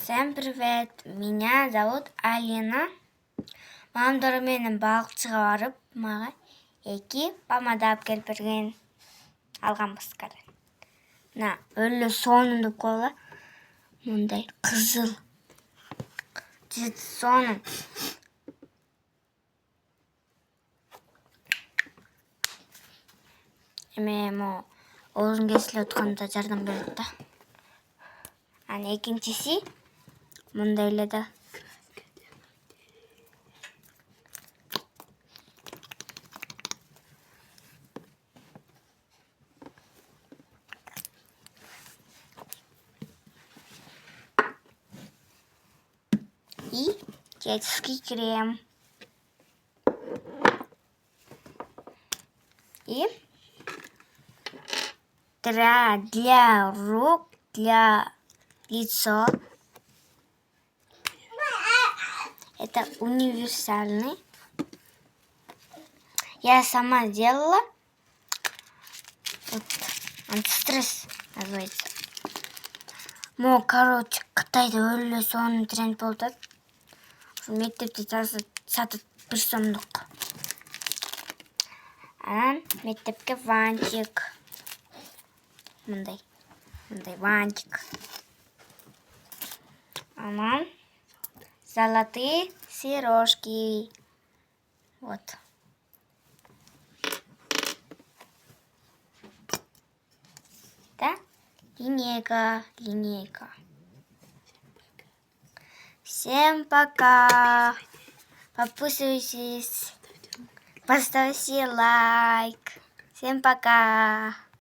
Всем привет! Меня зовут Алина. Мамдар менен балыкчыга барып, мага 2 помада келип берген. Алганбыздар. На, өлө сонун деп коела. Мындай кызыл. Жет сонун. Эме оозун кесилип атканда жардам берет да. Аны экинчиси мындай эле да. И детский крем. И для рук, для лица. Это универсальный. Я сама делала. Вот, антистресс называется. Короче, Кытайда өлө сонун тренд болду. Мектепте сатып 1 сомдук. Анан мектепке вантик. Мындай вантик. Анан золотые сережки. Вот. Да? Линейка. Всем пока. Подписывайтесь. Поставьте лайк. Всем пока.